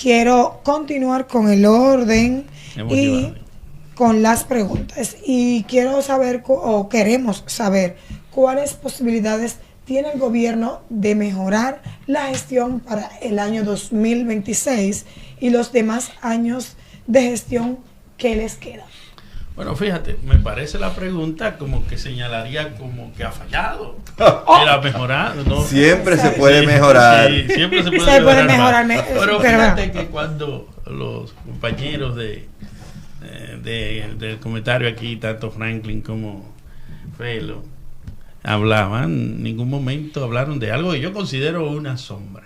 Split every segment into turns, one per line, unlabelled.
quiero continuar con el orden y con las preguntas. Y quiero saber, o queremos saber, cuáles posibilidades tiene el gobierno de mejorar la gestión para el año 2026 y los demás años de gestión que les quedan.
Bueno, fíjate, me parece la pregunta como que señalaría como que ha fallado. Era mejorar, ¿no?
Siempre se puede mejorar.
Sí, siempre se puede mejorar. Pero fíjate que cuando los compañeros del comentario aquí, tanto Franklin como Felo, hablaban, en ningún momento hablaron de algo que yo considero una sombra.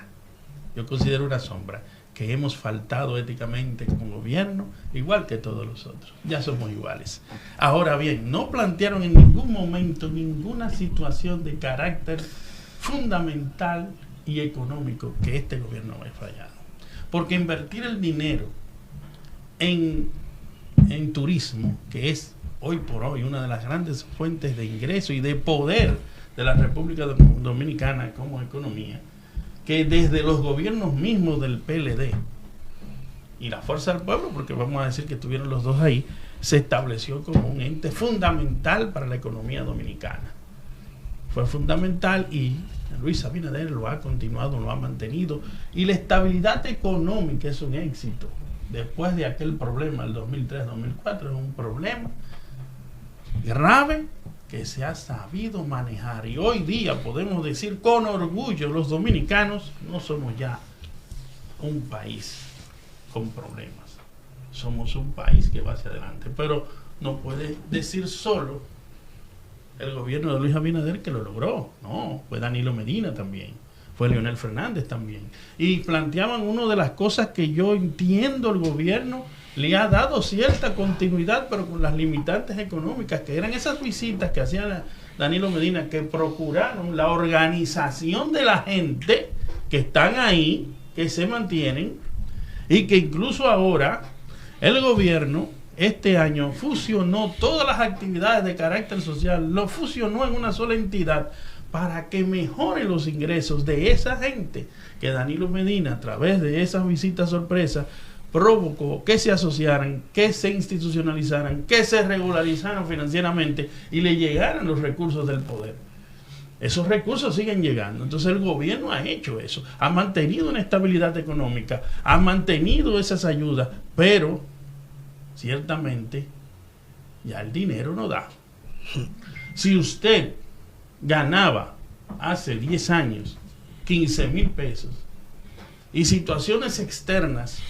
Que hemos faltado éticamente como gobierno, igual que todos los otros. Ya somos iguales. Ahora bien, no plantearon en ningún momento ninguna situación de carácter fundamental y económico que este gobierno haya fallado. Porque invertir el dinero en turismo, que es hoy por hoy una de las grandes fuentes de ingreso y de poder de la República Dominicana como economía, que desde los gobiernos mismos del PLD y la Fuerza del Pueblo, porque vamos a decir que estuvieron los dos ahí, se estableció como un ente fundamental para la economía dominicana. Fue fundamental y Luis Abinader lo ha continuado, lo ha mantenido, y la estabilidad económica es un éxito. Después de aquel problema del 2003-2004, es un problema grave que se ha sabido manejar, y hoy día podemos decir con orgullo, los dominicanos no somos ya un país con problemas, somos un país que va hacia adelante. Pero no puede decir solo el gobierno de Luis Abinader que lo logró, no, fue Danilo Medina también, fue Leonel Fernández también, y planteaban una de las cosas que yo entiendo el gobierno le ha dado cierta continuidad, pero con las limitantes económicas, que eran esas visitas que hacía Danilo Medina, que procuraron la organización de la gente que están ahí, que se mantienen, y que incluso ahora el gobierno este año fusionó todas las actividades de carácter social, lo fusionó en una sola entidad para que mejore los ingresos de esa gente que Danilo Medina, a través de esas visitas sorpresas, provocó que se asociaran, que se institucionalizaran, que se regularizaran financieramente y le llegaran los recursos del poder. Esos recursos siguen llegando. Entonces el gobierno ha hecho eso, ha mantenido una estabilidad económica, ha mantenido esas ayudas, pero ciertamente ya el dinero no da. Si usted ganaba hace 10 años 15,000 pesos y situaciones externas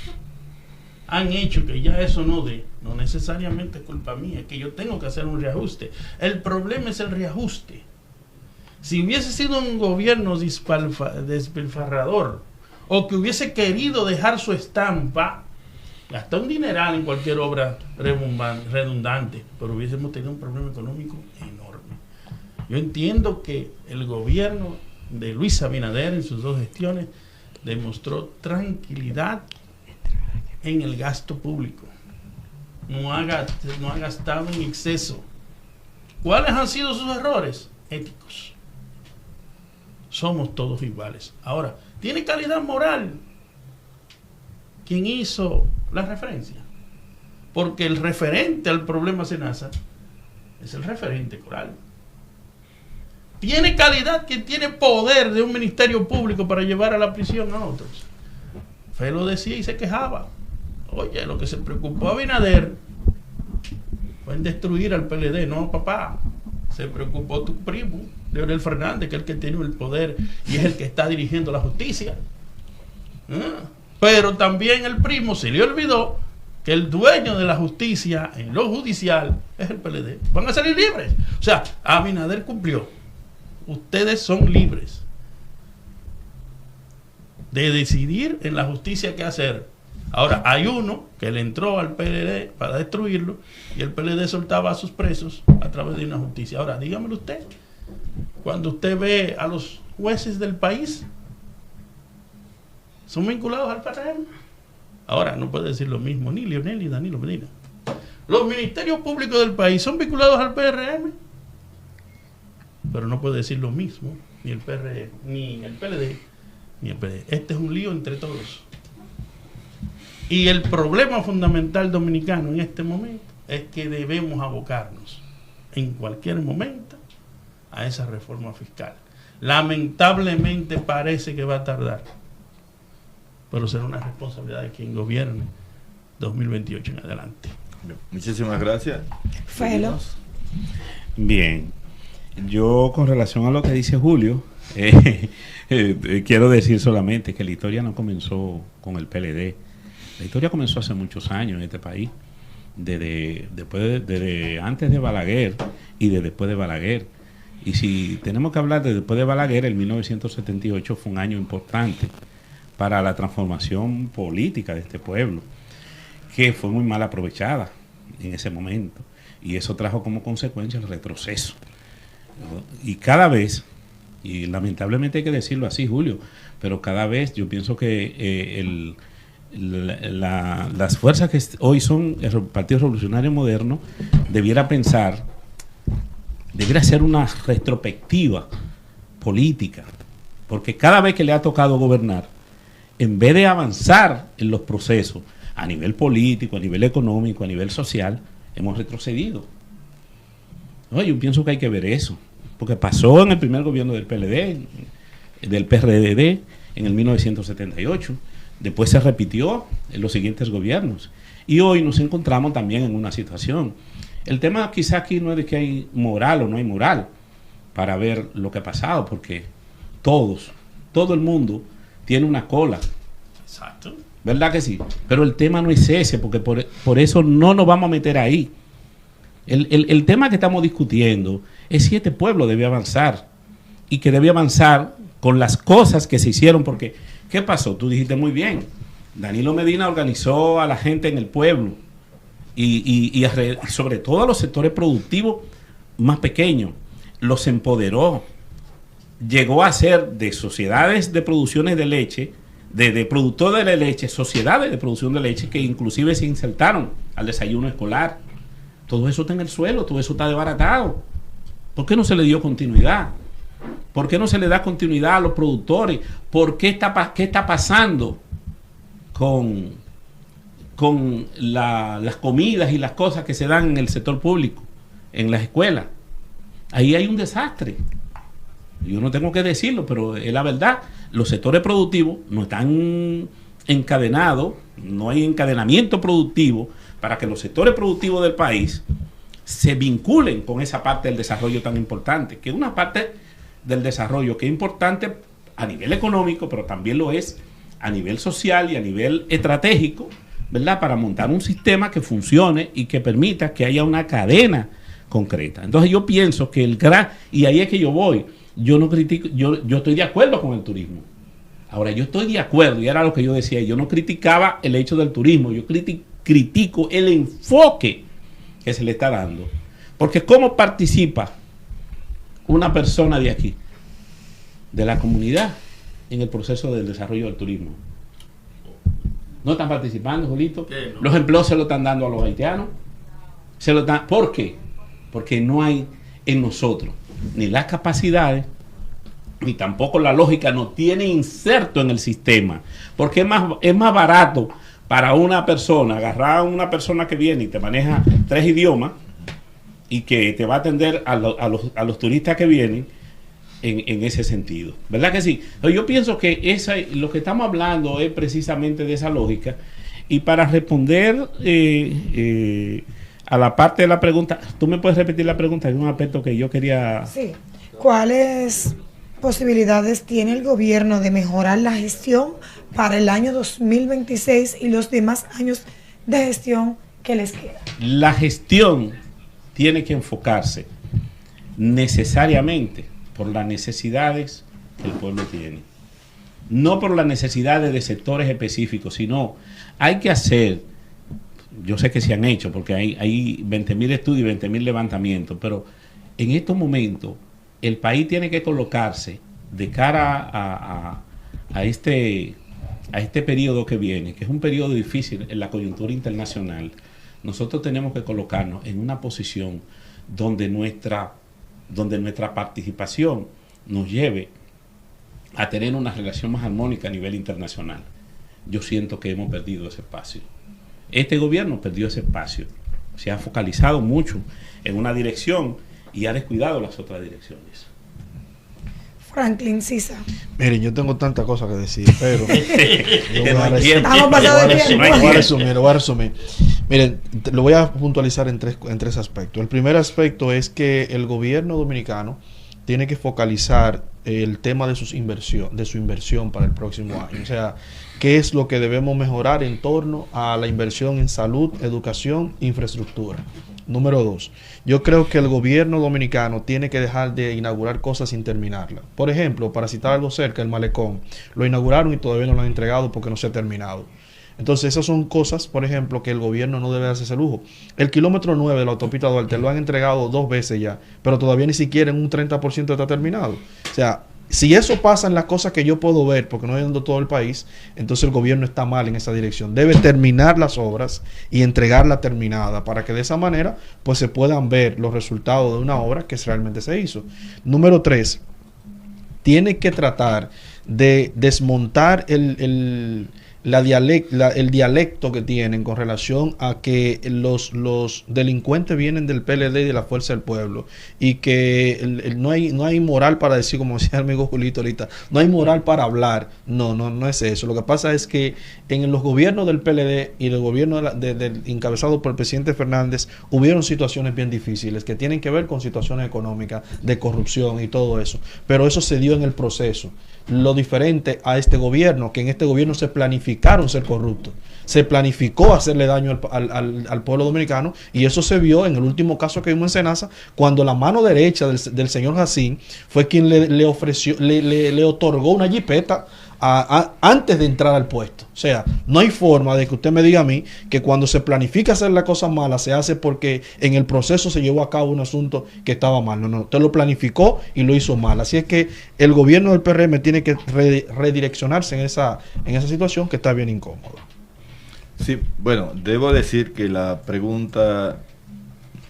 han hecho que ya eso no dé, no necesariamente es culpa mía, es que yo tengo que hacer un reajuste. El problema es el reajuste. Si hubiese sido un gobierno despilfarrador, o que hubiese querido dejar su estampa, gastar un dineral en cualquier obra redundante, pero hubiésemos tenido un problema económico enorme. Yo entiendo que el gobierno de Luis Abinader en sus dos gestiones demostró tranquilidad en el gasto público, no ha gastado en exceso. ¿Cuáles han sido sus errores? Éticos. Somos todos iguales. Ahora, ¿tiene calidad moral quien hizo la referencia? Porque el referente al problema Senasa es el referente coral. ¿Tiene calidad quien tiene poder de un ministerio público para llevar a la prisión a otros? Fe lo decía y se quejaba. Oye, lo que se preocupó a Abinader fue en destruir al PLD, no, papá. Se preocupó tu primo, Leonel Fernández, que es el que tiene el poder y es el que está dirigiendo la justicia. Pero también el primo se le olvidó que el dueño de la justicia en lo judicial es el PLD. Van a salir libres. O sea, Abinader cumplió. Ustedes son libres de decidir en la justicia qué hacer. Ahora, hay uno que le entró al PLD para destruirlo y el PLD soltaba a sus presos a través de una justicia. Ahora, dígamelo usted, cuando usted ve a los jueces del país, ¿son vinculados al PRM? Ahora, no puede decir lo mismo ni Leonel ni Danilo Medina. ¿Los ministerios públicos del país son vinculados al PRM? Pero no puede decir lo mismo ni el PRM, ni el PLD, ni el PLD. Este es un lío entre todos. Y el problema fundamental dominicano en este momento es que debemos abocarnos en cualquier momento a esa reforma fiscal. Lamentablemente parece que va a tardar, pero será una responsabilidad de quien gobierne 2028 en adelante.
Muchísimas gracias.
Felo.
Bien, yo con relación a lo que dice Julio, quiero decir solamente que la historia no comenzó con el PLD. La historia comenzó hace muchos años en este país, desde antes de Balaguer y de después de Balaguer. Y si tenemos que hablar de después de Balaguer, el 1978 fue un año importante para la transformación política de este pueblo, que fue muy mal aprovechada en ese momento. Y eso trajo como consecuencia el retroceso. Y cada vez, y lamentablemente hay que decirlo así, Julio, pero cada vez yo pienso que las fuerzas que hoy son el Partido Revolucionario Moderno debiera hacer una retrospectiva política, porque cada vez que le ha tocado gobernar, en vez de avanzar en los procesos a nivel político, a nivel económico, a nivel social, hemos retrocedido. No, yo pienso que hay que ver eso, porque pasó en el primer gobierno del PLD, del PRD, en el 1978, después se repitió en los siguientes gobiernos, y hoy nos encontramos también en una situación. El tema quizá aquí no es de que hay moral o no hay moral para ver lo que ha pasado, porque todo el mundo tiene una cola.
Exacto.
¿Verdad que sí? Pero el tema no es ese, porque por eso no nos vamos a meter ahí. El tema que estamos discutiendo es si este pueblo debe avanzar, y que debe avanzar con las cosas que se hicieron, porque ¿qué pasó? Tú dijiste muy bien, Danilo Medina organizó a la gente en el pueblo y sobre todo a los sectores productivos más pequeños, los empoderó, llegó a ser de sociedades de producciones de leche, de productores de leche, sociedades de producción de leche que inclusive se insertaron al desayuno escolar. Todo eso está en el suelo, todo eso está desbaratado. ¿Por qué no se le dio continuidad? ¿Por qué no se le da continuidad a los productores? ¿Qué está pasando con las comidas y las cosas que se dan en el sector público, en las escuelas? Ahí hay un desastre. Yo no tengo que decirlo, pero es la verdad. Los sectores productivos no están encadenados, no hay encadenamiento productivo para que los sectores productivos del país se vinculen con esa parte del desarrollo tan importante, que es una parte del desarrollo que es importante a nivel económico, pero también lo es a nivel social y a nivel estratégico, ¿verdad? Para montar un sistema que funcione y que permita que haya una cadena concreta. Entonces yo pienso que y ahí es que yo voy, yo no critico, yo estoy de acuerdo con el turismo. Ahora, yo estoy de acuerdo, y era lo que yo decía, yo no criticaba el hecho del turismo, yo critico el enfoque que se le está dando. Porque ¿cómo participa una persona de aquí, de la comunidad, en el proceso del desarrollo del turismo? ¿No están participando, Julito?
No.
Los empleos se lo están dando a los haitianos. ¿Por qué? Porque no hay en nosotros ni las capacidades, ni tampoco la lógica no tiene inserto en el sistema. Porque es más barato para una persona, agarrar a una persona que viene y te maneja 3 idiomas y que te va a atender a los turistas que vienen en ese sentido. ¿Verdad que sí? Yo pienso que lo que estamos hablando es precisamente de esa lógica. Y para responder a la parte de la pregunta, ¿tú me puedes repetir la pregunta? Es un aspecto que yo quería...
Sí. ¿Cuáles posibilidades tiene el gobierno de mejorar la gestión para el año 2026 y los demás años de gestión que les queda?
La gestión tiene que enfocarse necesariamente por las necesidades que el pueblo tiene, no por las necesidades de sectores específicos, sino hay que hacer, yo sé que se han hecho porque hay 20.000 estudios y 20.000 levantamientos, pero en estos momentos el país tiene que colocarse de cara a este periodo que viene, que es un periodo difícil en la coyuntura internacional. Nosotros tenemos que colocarnos en una posición donde nuestra participación nos lleve a tener una relación más armónica a nivel internacional. yo siento que hemos perdido ese espacio. Este gobierno perdió ese espacio, se ha focalizado mucho en una dirección y ha descuidado las otras direcciones.
Franklin Sisa.
Miren, yo tengo tantas cosas que decir, pero
Estamos pasando de tiempo.
Lo voy a resumir. Miren, lo voy a puntualizar en tres aspectos. El primer aspecto es que el gobierno dominicano tiene que focalizar el tema de su inversión para el próximo año. O sea, qué es lo que debemos mejorar en torno a la inversión en salud, educación, infraestructura. Número 2, yo creo que el gobierno dominicano tiene que dejar de inaugurar cosas sin terminarlas. Por ejemplo, para citar algo cerca, el malecón, lo inauguraron y todavía no lo han entregado porque no se ha terminado. Entonces esas son cosas, por ejemplo, que el gobierno no debe hacerse lujo. El kilómetro 9 de la autopista Duarte lo han entregado 2 veces ya, pero todavía ni siquiera en un 30% está terminado. O sea, si eso pasa en las cosas que yo puedo ver, porque no he ido todo el país, entonces el gobierno está mal en esa dirección. Debe terminar las obras y entregarla terminada para que de esa manera pues se puedan ver los resultados de una obra que realmente se hizo. Número 3, tiene que tratar de desmontar el dialecto que tienen con relación a que los delincuentes vienen del PLD y de la Fuerza del Pueblo y que no hay moral para decir, como decía el amigo Julito ahorita, no hay moral para hablar. No es eso. Lo que pasa es que en los gobiernos del PLD y el gobierno encabezado por el presidente Fernández hubieron situaciones bien difíciles que tienen que ver con situaciones económicas, de corrupción y todo eso, pero eso se dio en el proceso. Lo diferente a este gobierno, que en este gobierno se planificaron ser corruptos, se planificó hacerle daño al pueblo dominicano, y eso se vio en el último caso que vimos en Senasa, cuando la mano derecha del señor Jacín fue quien le otorgó una jipeta antes de entrar al puesto. O sea, no hay forma de que usted me diga a mí que cuando se planifica hacer la cosa mala se hace porque en el proceso se llevó a cabo un asunto que estaba mal. No, usted lo planificó y lo hizo mal. Así es que el gobierno del PRM tiene que redireccionarse en esa situación que está bien incómoda.
Sí, bueno, debo decir que la pregunta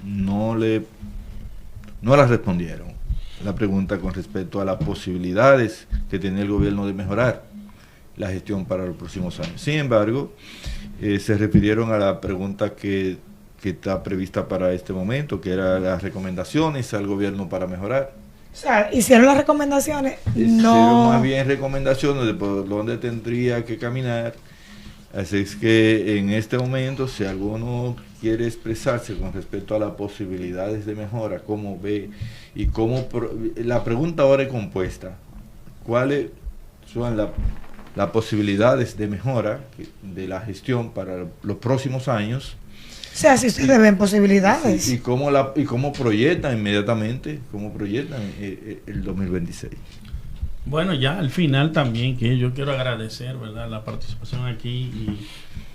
no la respondieron. La pregunta con respecto a las posibilidades que tiene el gobierno de mejorar la gestión para los próximos años. Sin embargo, se refirieron a la pregunta que está prevista para este momento, que era las recomendaciones al gobierno para mejorar.
O sea, hicieron las recomendaciones,
Hicieron más bien recomendaciones de por dónde tendría que caminar. Así es que en este momento, si alguno quiere expresarse con respecto a las posibilidades de mejora, cómo ve y cómo... La pregunta ahora es compuesta. ¿Cuáles son las posibilidades de mejora de la gestión para los próximos años?
O sea, si ustedes ven posibilidades.
Y cómo proyectan inmediatamente, cómo proyectan el 2026.
Bueno, ya al final también que yo quiero agradecer, ¿verdad?, la participación aquí y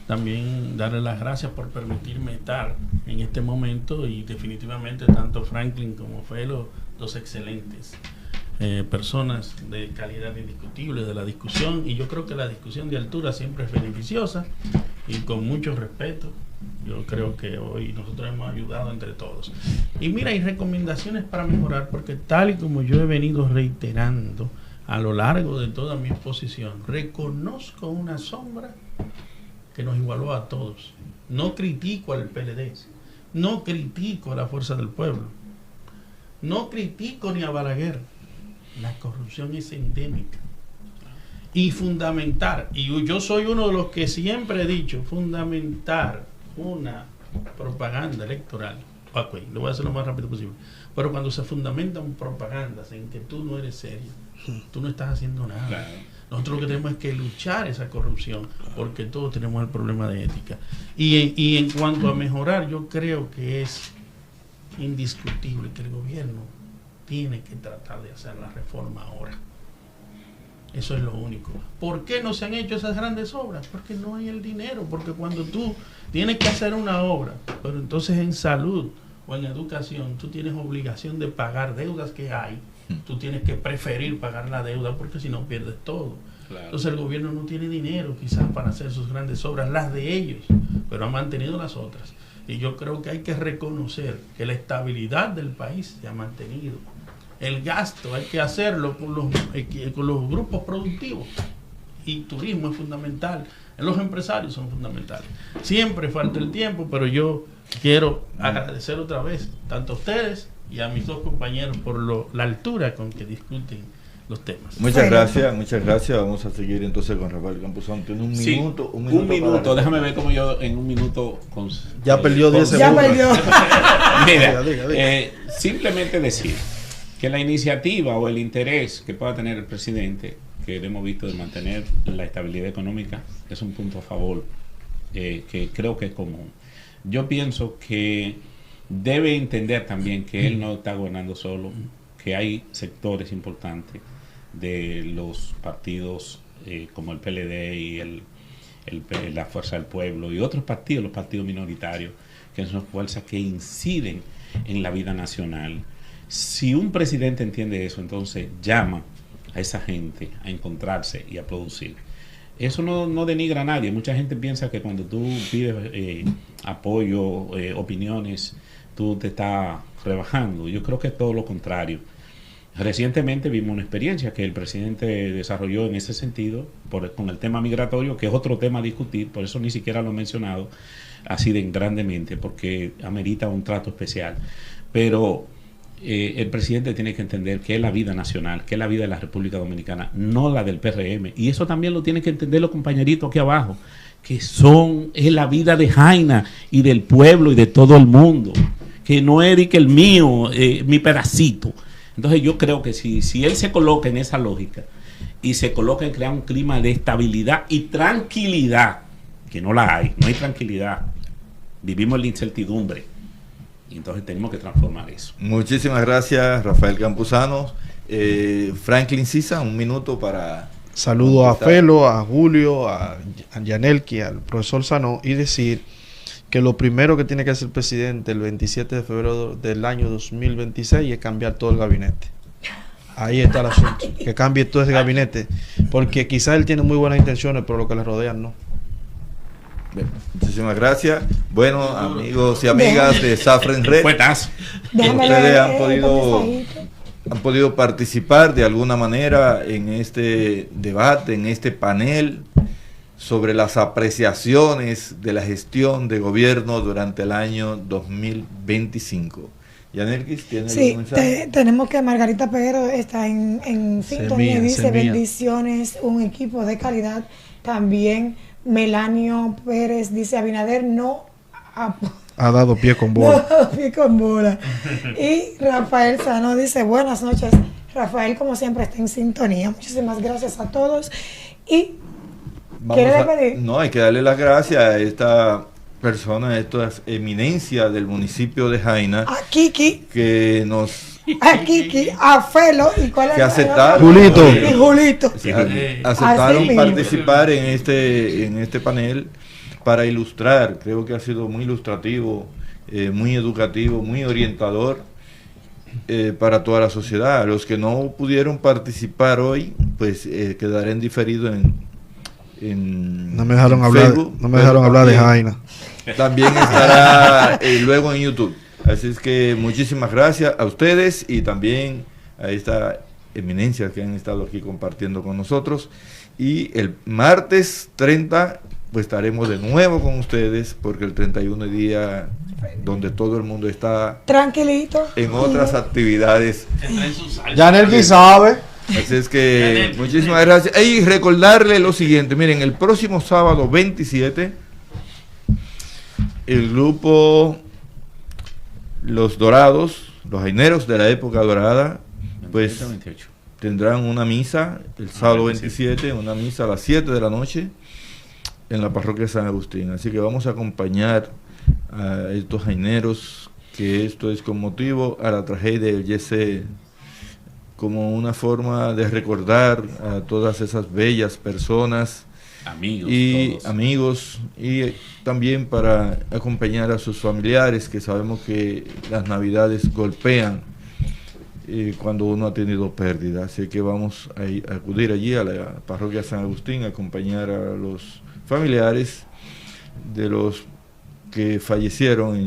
también darle las gracias por permitirme estar en este momento, y definitivamente tanto Franklin como Felo, dos excelentes personas de calidad indiscutible de la discusión, y yo creo que la discusión de altura siempre es beneficiosa y con mucho respeto. Yo creo que hoy nosotros hemos ayudado entre todos. Y mira, hay recomendaciones para mejorar, porque tal y como yo he venido reiterando a lo largo de toda mi exposición, reconozco una sombra que nos igualó a todos. No critico al PLD, no critico a la Fuerza del Pueblo, no critico ni a Balaguer. La corrupción es endémica. Y fundamentar, y yo soy uno de los que siempre he dicho, fundamentar una propaganda electoral. Ok, lo voy a hacer lo más rápido posible. Pero cuando se fundamentan propagandas en que tú no eres serio, tú no estás haciendo nada. Claro. Nosotros lo que tenemos es que luchar esa corrupción, porque todos tenemos el problema de ética. Y en cuanto a mejorar, yo creo que es indiscutible que el gobierno tiene que tratar de hacer la reforma ahora. Eso es lo único. ¿Por qué no se han hecho esas grandes obras? Porque no hay el dinero. Porque cuando tú tienes que hacer una obra, pero entonces en salud o en educación tú tienes obligación de pagar deudas que hay, tú tienes que preferir pagar la deuda porque si no pierdes todo. Claro. Entonces el gobierno no tiene dinero quizás para hacer sus grandes obras, las de ellos, pero ha mantenido las otras. Y yo creo que hay que reconocer que la estabilidad del país se ha mantenido. El gasto hay que hacerlo con los grupos productivos, y turismo es fundamental. Los empresarios son fundamentales. Siempre falta el tiempo, pero yo quiero agradecer otra vez tanto a ustedes y a mis dos compañeros por la altura con que discuten los temas.
Muchas gracias, muchas gracias. Vamos a seguir entonces con Rafael Campuzano. Tiene un minuto.
Un minuto. Déjame ver cómo yo en un minuto...
Ya perdió 10 segundos.
Ya perdió.
Mira,
diga.
simplemente decir que la iniciativa o el interés que pueda tener el presidente, que hemos visto de mantener la estabilidad económica, es un punto a favor, que creo que es común. Yo pienso que debe entender también que él no está gobernando solo, que hay sectores importantes de los partidos como el PLD y la Fuerza del Pueblo y otros partidos, los partidos minoritarios, que son fuerzas que inciden en la vida nacional. Si un presidente entiende eso, entonces llama a esa gente a encontrarse y a producir. Eso no denigra a nadie. Mucha gente piensa que cuando tú pides apoyo, opiniones, tú te estás rebajando. Yo creo que es todo lo contrario. Recientemente vimos una experiencia que el presidente desarrolló en ese sentido con el tema migratorio, que es otro tema a discutir, por eso ni siquiera lo he mencionado así de grandemente, porque amerita un trato especial. Pero el presidente tiene que entender que es la vida nacional, que es la vida de la República Dominicana, no la del PRM. Y eso también lo tienen que entender los compañeritos aquí abajo, que es la vida de Jaina y del pueblo y de todo el mundo, que no es que el mío, mi pedacito. Entonces yo creo que si él se coloca en esa lógica y se coloca en crear un clima de estabilidad y tranquilidad, que no hay tranquilidad, vivimos en la incertidumbre, y entonces tenemos que transformar eso.
Muchísimas gracias, Rafael Campuzano. Franklin Sisa, un minuto para...
Saludo a Felo, a Julio, a Yanelki, al profesor Sanó, y decir que lo primero que tiene que hacer el presidente el 27 de febrero del año 2026 es cambiar todo el gabinete. Ahí está el asunto, que cambie todo ese gabinete, porque quizás él tiene muy buenas intenciones, pero lo que le rodean no.
Bien, muchísimas gracias. Bueno, amigos y amigas de Safren Red, ustedes han podido participar de alguna manera en este debate, en este panel sobre las apreciaciones de la gestión de gobierno durante el año 2025. Yanelkis, ¿tiene algún mensaje?
Tenemos que Margarita Peguero está en sintonía y dice bendiciones, un equipo de calidad. También Melanio Pérez dice Abinader no
ha dado pie con bola.
No, pie con bola. Y Rafael Sano dice buenas noches. Rafael, como siempre, está en sintonía. Muchísimas gracias a todos. Y
no, hay que darle las gracias a esta persona, a esta eminencia del municipio de Jaina,
a Kiki,
que nos...
A Kiki, a Felo y cuál es
que aceptaron,
Julito.
Y Julito.
Aceptaron participar en este panel para ilustrar. Creo que ha sido muy ilustrativo, muy educativo, muy orientador para toda la sociedad. Los que no pudieron participar hoy, pues quedarán diferidos
no me dejaron hablar de Jaina.
También estará luego en YouTube. Así es que muchísimas gracias a ustedes y también a esta eminencia que han estado aquí compartiendo con nosotros. Y el martes 30 pues estaremos de nuevo con ustedes, porque el 31 es día donde todo el mundo está
tranquilito
en otras actividades.
Yanelki sabe.
Así es que muchísimas gracias. Y recordarle lo siguiente, miren, el próximo sábado 27, el grupo Los Dorados, los jaineros de la época dorada, pues tendrán una misa el sábado 27, una misa a las 7 de la noche en la parroquia San Agustín. Así que vamos a acompañar a estos jaineros, que esto es con motivo a la tragedia del YC, como una forma de recordar a todas esas bellas personas, amigos, y también para acompañar a sus familiares, que sabemos que las navidades golpean cuando uno ha tenido pérdida. Así que vamos a acudir allí a la parroquia San Agustín a acompañar a los familiares de los que fallecieron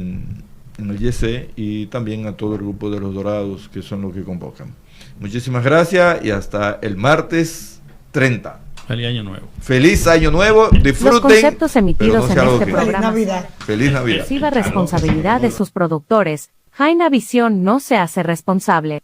en el YC, y también a todo el grupo de los Dorados, que son los que convocan. Muchísimas gracias y hasta el martes 30.
Feliz año nuevo.
Feliz año nuevo, disfruten.
Los conceptos emitidos
pero no
en
sea algo
este
que-
Feliz
programa
Navidad.
Feliz Navidad.
excesiva responsabilidad de sus productores. Jaina Visión no se hace responsable.